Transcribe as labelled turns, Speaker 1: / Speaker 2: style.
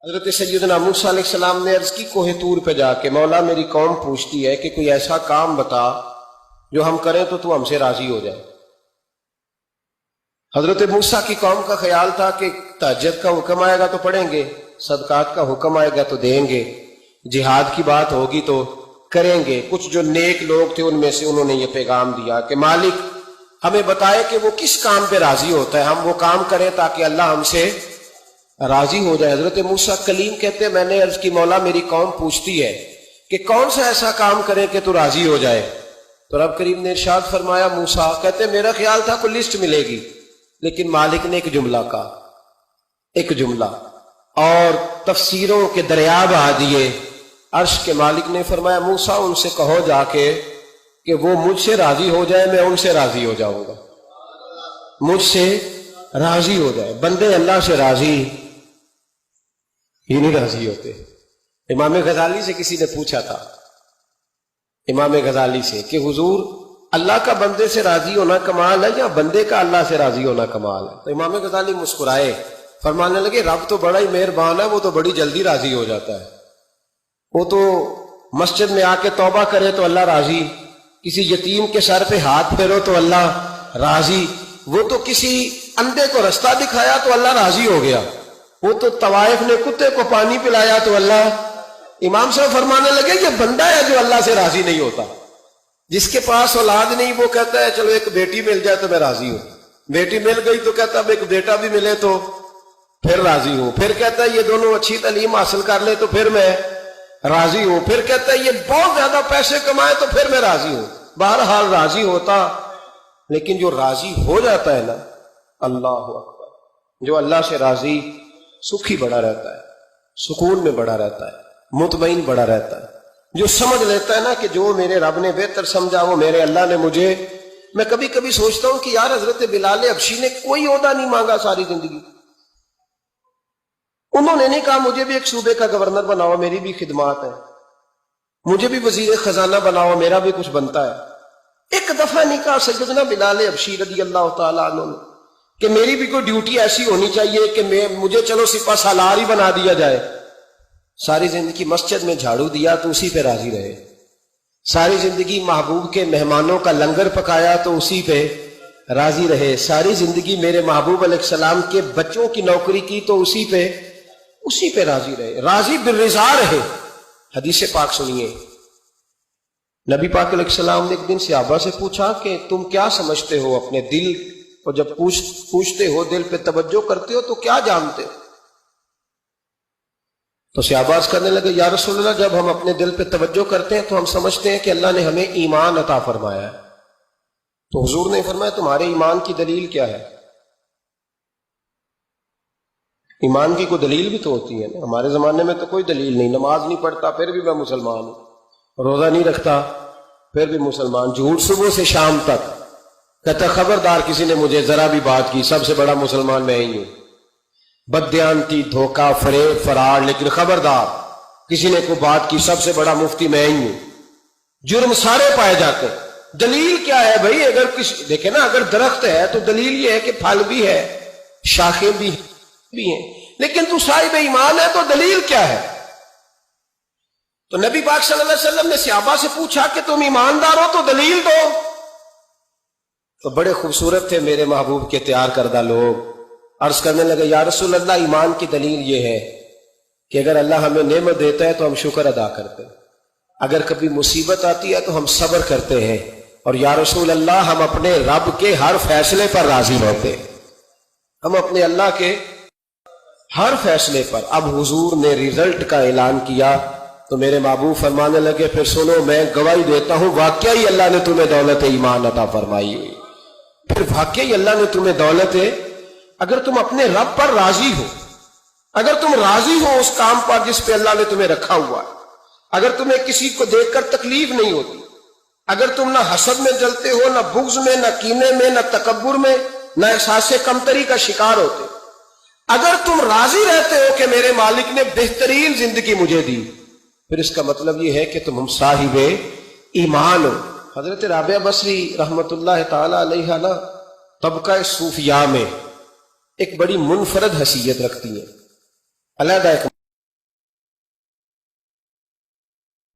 Speaker 1: حضرت سیدنا موسیٰ علیہ السلام نے عرض کی کوہ طور پہ جا کے، مولا میری قوم پوچھتی ہے کہ کوئی ایسا کام بتا جو ہم کریں تو تو ہم سے راضی ہو جائے۔ حضرت موسیٰ کی قوم کا خیال تھا کہ تہجد کا حکم آئے گا تو پڑھیں گے، صدقات کا حکم آئے گا تو دیں گے، جہاد کی بات ہوگی تو کریں گے۔ کچھ جو نیک لوگ تھے ان میں سے انہوں نے یہ پیغام دیا کہ مالک ہمیں بتائے کہ وہ کس کام پہ راضی ہوتا ہے، ہم وہ کام کریں تاکہ اللہ ہم سے راضی ہو جائے۔ حضرت موسیٰ کلیم کہتے ہیں میں نے عرض کی مولا میری قوم پوچھتی ہے کہ کون سا ایسا کام کریں کہ تو راضی ہو جائے، تو رب کریم نے ارشاد فرمایا موسیٰ کہتے میرا خیال تھا کوئی لسٹ ملے گی، لیکن مالک نے ایک جملہ کہا، ایک جملہ، اور تفسیروں کے دریا بہا دیے۔ عرش کے مالک نے فرمایا موسیٰ ان سے کہو جا کے کہ وہ مجھ سے راضی ہو جائے، میں ان سے راضی ہو جاؤں گا، مجھ سے راضی ہو جائے۔ بندے اللہ سے راضی ہی نہیں راضی ہوتے۔ امام غزالی سے کسی نے پوچھا تھا، امام غزالی سے، کہ حضور اللہ کا بندے سے راضی ہونا کمال ہے یا بندے کا اللہ سے راضی ہونا کمال ہے؟ تو امام غزالی مسکرائے، فرمانے لگے رب تو بڑا ہی مہربان ہے، وہ تو بڑی جلدی راضی ہو جاتا ہے۔ وہ تو مسجد میں آ کے توبہ کرے تو اللہ راضی، کسی یتیم کے سر پہ ہاتھ پھیرو تو اللہ راضی، وہ تو کسی اندھے کو رستہ دکھایا تو اللہ راضی ہو گیا، وہ تو طوائف نے کتے کو پانی پلایا تو اللہ۔ امام صاحب فرمانے لگے یہ بندہ ہے جو اللہ سے راضی نہیں ہوتا، جس کے پاس اولاد نہیں وہ کہتا ہے چلو ایک بیٹی مل جائے تو میں راضی ہوں، بیٹی مل گئی تو کہتا اب ایک بیٹا بھی ملے تو پھر راضی ہوں، پھر کہتا ہے یہ دونوں اچھی تعلیم حاصل کر لے تو پھر میں راضی ہوں، پھر کہتا ہے یہ بہت زیادہ پیسے کمائے تو پھر میں راضی ہوں۔ بہرحال راضی ہوتا، لیکن جو راضی ہو جاتا ہے نا، اللہ اکبر، جو اللہ سے راضی سکھی بڑا رہتا ہے، سکون میں بڑا رہتا ہے، مطمئن بڑا رہتا ہے، جو سمجھ لیتا ہے نا کہ جو میرے رب نے بہتر سمجھا وہ میرے اللہ نے مجھے۔ میں کبھی کبھی سوچتا ہوں کہ یار حضرت بلال حبشی نے کوئی عہدہ نہیں مانگا ساری زندگی، انہوں نے نہیں کہا مجھے بھی ایک صوبے کا گورنر بناؤ میری بھی خدمات ہے، مجھے بھی وزیر خزانہ بناؤ میرا بھی کچھ بنتا ہے۔ ایک دفعہ نہیں کہا سیدنا بلال حبشی رضی اللہ تعالیٰ عنہ نے کہ میری بھی کوئی ڈیوٹی ایسی ہونی چاہیے کہ مجھے چلو سپہ سالار ہی بنا دیا جائے۔ ساری زندگی مسجد میں جھاڑو دیا تو اسی پہ راضی رہے، ساری زندگی محبوب کے مہمانوں کا لنگر پکایا تو اسی پہ راضی رہے، ساری زندگی میرے محبوب علیہ السلام کے بچوں کی نوکری کی تو اسی پہ راضی رہے، راضی بالرضا رہے۔ حدیث پاک سنیے، نبی پاک علیہ السلام نے ایک دن صحابہ سے پوچھا کہ تم کیا سمجھتے ہو اپنے دل کو، جب پوچھتے ہو دل پہ توجہ کرتے ہو تو کیا جانتے ہو؟ تو صحابہ کرنے لگے یا رسول اللہ جب ہم اپنے دل پہ توجہ کرتے ہیں تو ہم سمجھتے ہیں کہ اللہ نے ہمیں ایمان عطا فرمایا ہے۔ تو حضور نے فرمایا تمہارے ایمان کی دلیل کیا ہے؟ ایمان کی کوئی دلیل بھی تو ہوتی ہے نا، ہمارے زمانے میں تو کوئی دلیل نہیں، نماز نہیں پڑھتا پھر بھی میں مسلمان ہوں، روزہ نہیں رکھتا پھر بھی مسلمان، جھوٹ صبح سے شام تک، کہتا خبردار کسی نے مجھے ذرا بھی بات کی سب سے بڑا مسلمان میں ہی ہوں، بددیانتی، دھوکہ، فریب، فرار، لیکن خبردار کسی نے کوئی بات کی سب سے بڑا مفتی میں ہی ہوں۔ جرم سارے پائے جاتے ہیں، دلیل کیا ہے بھائی؟ اگر کسی دیکھیں نا، اگر درخت ہے تو دلیل یہ ہے کہ پھل بھی ہے، شاخیں بھی ہیں، لیکن تو صاحب ایمان ہے تو دلیل کیا ہے؟ تو نبی پاک صلی اللہ علیہ وسلم نے صحابہ سے پوچھا کہ تم ایماندار ہو تو دلیل دو۔ تو بڑے خوبصورت تھے میرے محبوب کے تیار کردہ لوگ، عرض کرنے لگے یا رسول اللہ ایمان کی دلیل یہ ہے کہ اگر اللہ ہمیں نعمت دیتا ہے تو ہم شکر ادا کرتے ہیں، اگر کبھی مصیبت آتی ہے تو ہم صبر کرتے ہیں، اور یا رسول اللہ ہم اپنے رب کے ہر فیصلے پر راضی ہوتے ہیں، ہم اپنے اللہ کے ہر فیصلے پر۔ اب حضور نے رزلٹ کا اعلان کیا تو میرے محبوب فرمانے لگے پھر سنو میں گواہی دیتا ہوں واقعی اللہ نے تمہیں دولت ایمان عطا فرمائی ہوئی، پھر واقعی اللہ نے تمہیں دولت ہے۔ اگر تم اپنے رب پر راضی ہو، اگر تم راضی ہو اس کام پر جس پہ اللہ نے تمہیں رکھا ہوا ہے، اگر تمہیں کسی کو دیکھ کر تکلیف نہیں ہوتی، اگر تم نہ حسد میں جلتے ہو، نہ بغض میں، نہ کینے میں، نہ تکبر میں، نہ احساس کمتری کا شکار ہوتے، اگر تم راضی رہتے ہو کہ میرے مالک نے بہترین زندگی مجھے دی، پھر اس کا مطلب یہ ہے کہ تم صاحب ایمان ہو۔ حضرت رابعہ بصری رحمت اللہ تعالی علیہ نا طبقہ صوفیاء میں ایک بڑی منفرد حیثیت رکھتی ہیں، علیحدہ ایک